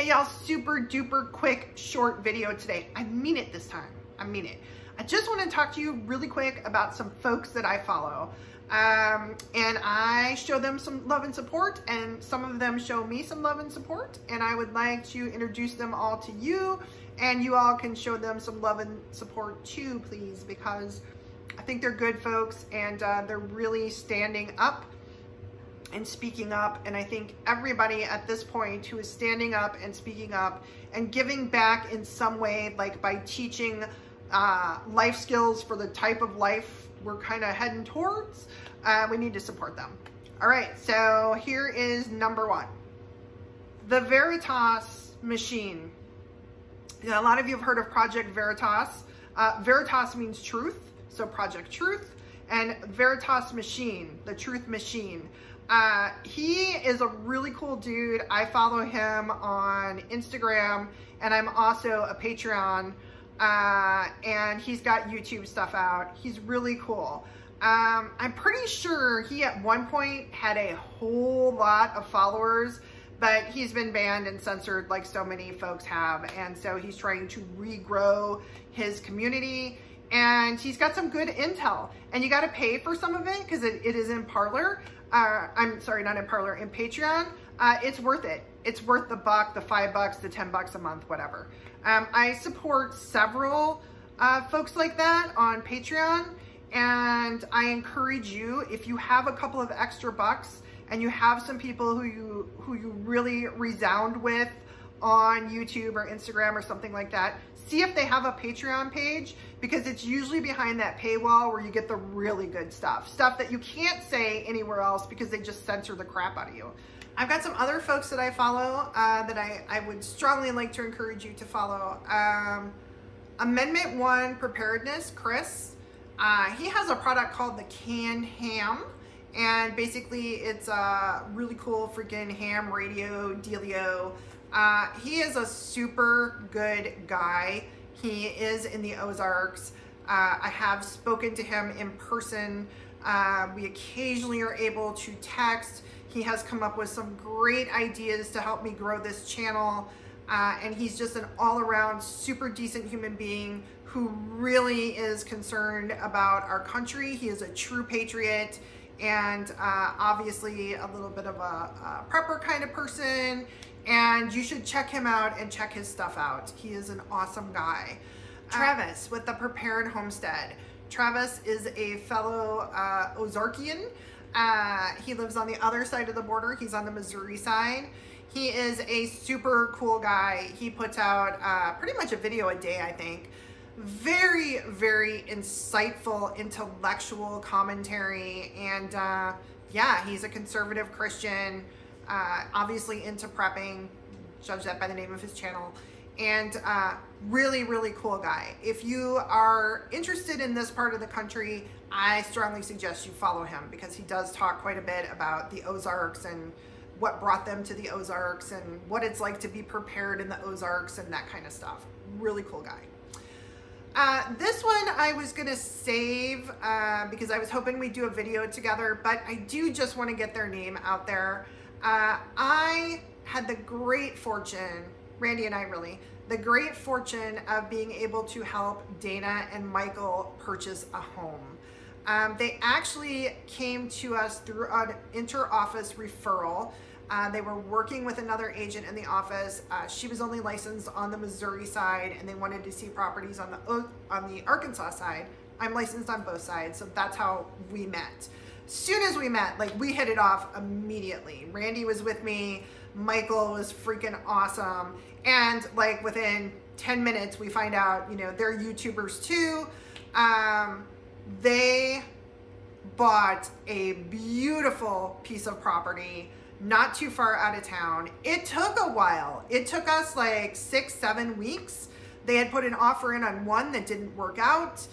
Hey y'all, super duper quick short video today. I mean it this time. I mean it. I just want to talk to you really quick about some folks that I follow. And I show them some love and support, and some of them show me some love and support, and I would like to introduce them all to you, and you all can show them some love and support too, please, because I think they're good folks, and they're really standing up and speaking up. And I think everybody at this point who is standing up and speaking up and giving back in some way, like by teaching life skills for the type of life we're kind of heading towards, we need to support them. All right, so here is number one. The Veritas Machine. Now, a lot of you have heard of Project Veritas. Veritas means truth, so Project Truth, and Veritas Machine, the Truth Machine. He is a really cool dude. I follow him on Instagram, and I'm also a Patreon, and he's got YouTube stuff out. He's really cool. I'm pretty sure he at one point had a whole lot of followers, but he's been banned and censored like so many folks have, and so he's trying to regrow his community, and he's got some good intel, and you got to pay for some of it because it is in Parler. I'm sorry, not in Parler, in Patreon. It's worth it. It's worth the buck, the $5, the $10 a month, whatever. I support several folks like that on Patreon, and I encourage you, if you have a couple of extra bucks and you have some people who you really resound with on YouTube or Instagram or something like that, see if they have a Patreon page, because it's usually behind that paywall where you get the really good stuff that you can't say anywhere else because they just censor the crap out of you. I've got some other folks that I follow that I would strongly like to encourage you to follow. Amendment 1 Preparedness, Chris. He has a product called the canned ham, and basically it's a really cool freaking ham radio dealio. He is a super good guy. He is in the Ozarks. I have spoken to him in person. We occasionally are able to text. He has come up with some great ideas to help me grow this channel. And he's just an all-around super decent human being who really is concerned about our country. He is a true patriot, and obviously a little bit of a prepper kind of person. And you should check him out and check his stuff out. He is an awesome guy. Travis with the Prepared Homestead. Travis is a fellow Ozarkian. He lives on the other side of the border. He's on the Missouri side. He is a super cool guy. He puts out pretty much a video a day, I think. Very, very insightful, intellectual commentary. And yeah, he's a conservative Christian. Obviously into prepping, judge that by the name of his channel, and really, really cool guy. If you are interested in this part of the country, I strongly suggest you follow him, because he does talk quite a bit about the Ozarks and what brought them to the Ozarks and what it's like to be prepared in the Ozarks and that kind of stuff. Really cool guy. This one I was gonna save because I was hoping we'd do a video together, but I do just want to get their name out there. I had the great fortune, Randy and I really, the great fortune of being able to help Dana and Michael purchase a home. They actually came to us through an inter-office referral. They were working with another agent in the office. She was only licensed on the Missouri side, and they wanted to see properties on the Arkansas side. I'm licensed on both sides, so that's how we met. Soon as we met, like, we hit it off immediately. Randy was with me, Michael was freaking awesome, and like within 10 minutes we find out, you know, they're YouTubers too. They bought a beautiful piece of property not too far out of town. It took a while. It took us like 6-7 weeks. They had put an offer in on one that didn't work out.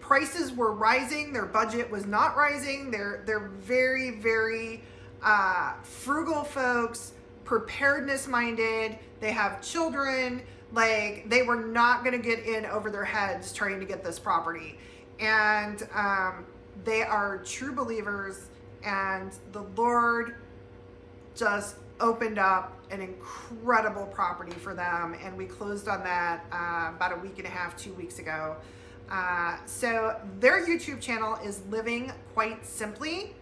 Prices were rising. Their budget was not rising. They're very, very frugal folks, preparedness minded. They have children. Like, they were not going to get in over their heads trying to get this property. And they are true believers, and the Lord just opened up an incredible property for them, and we closed on that about a week and a half, 2 weeks ago. So their YouTube channel is Living Quite Simply.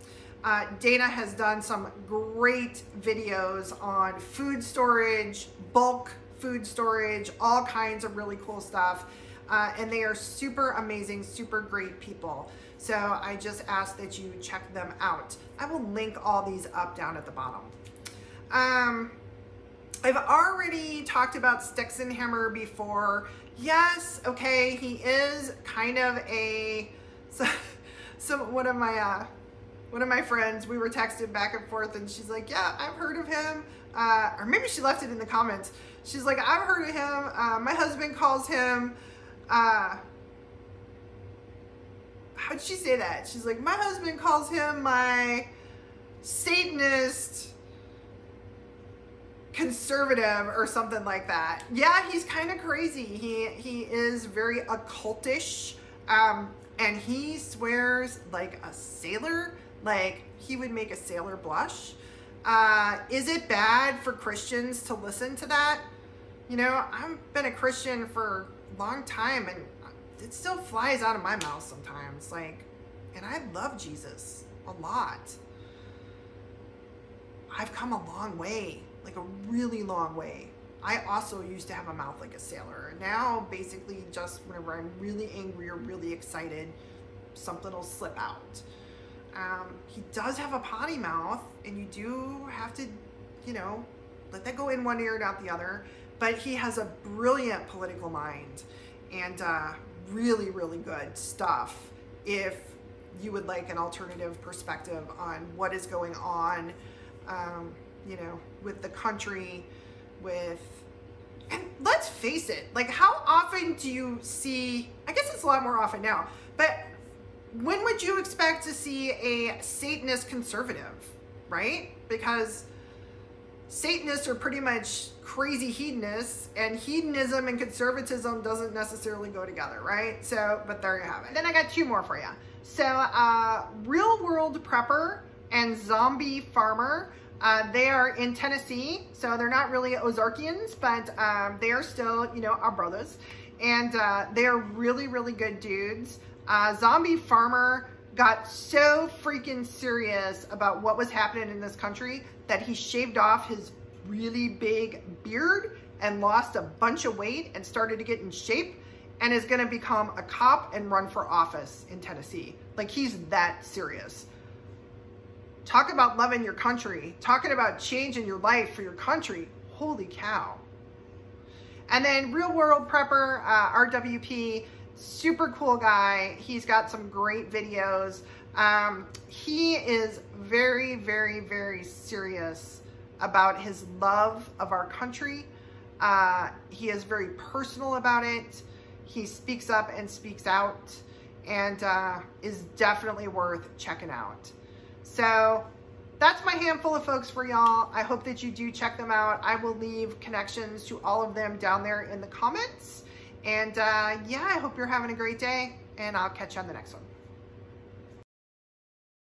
Dana has done some great videos on food storage, bulk food storage, all kinds of really cool stuff. And they are super amazing, super great people. So I just ask that you check them out. I will link all these up down at the bottom. I've already talked about Sticks and Hammer before. Yes, okay, he is kind of a, one of my friends, we were texting back and forth, and she's like, yeah, I've heard of him. Or maybe she left it in the comments. She's like, I've heard of him. My husband calls him, how'd she say that? She's like, my husband calls him my Satanist conservative or something like that. Yeah, he's kind of crazy. He is very occultish, and he swears like a sailor, like he would make a sailor blush. Is it bad for Christians to listen to that? You know, I've been a Christian for a long time, and it still flies out of my mouth sometimes. Like, and I love Jesus a lot. I've come a long way, like a really long way. I also used to have a mouth like a sailor. Now, basically, just whenever I'm really angry or really excited, something will slip out. He does have a potty mouth, and you do have to, you know, let that go in one ear and out the other. But he has a brilliant political mind, and really, really good stuff if you would like an alternative perspective on what is going on, you know, with the country, and let's face it, like, how often do you see, I guess it's a lot more often now, but when would you expect to see a Satanist conservative, right? Because Satanists are pretty much crazy hedonists, and hedonism and conservatism doesn't necessarily go together, right? So, but there you have it. Then I got two more for you. So, Real World Prepper and Zombie Farmer, they are in Tennessee, so they're not really Ozarkians, but they are still, you know, our brothers, and they are really, really good dudes. Zombie Farmer got so freaking serious about what was happening in this country that he shaved off his really big beard and lost a bunch of weight and started to get in shape, and is gonna become a cop and run for office in Tennessee. Like, he's that serious. Talk about loving your country, talking about changing your life for your country. Holy cow. And then Real World Prepper, RWP, super cool guy. He's got some great videos. He is very, very, very serious about his love of our country. He is very personal about it. He speaks up and speaks out, and is definitely worth checking out. So that's my handful of folks for y'all. I hope that you do check them out. I will leave connections to all of them down there in the comments. And yeah, I hope you're having a great day, and I'll catch you on the next one.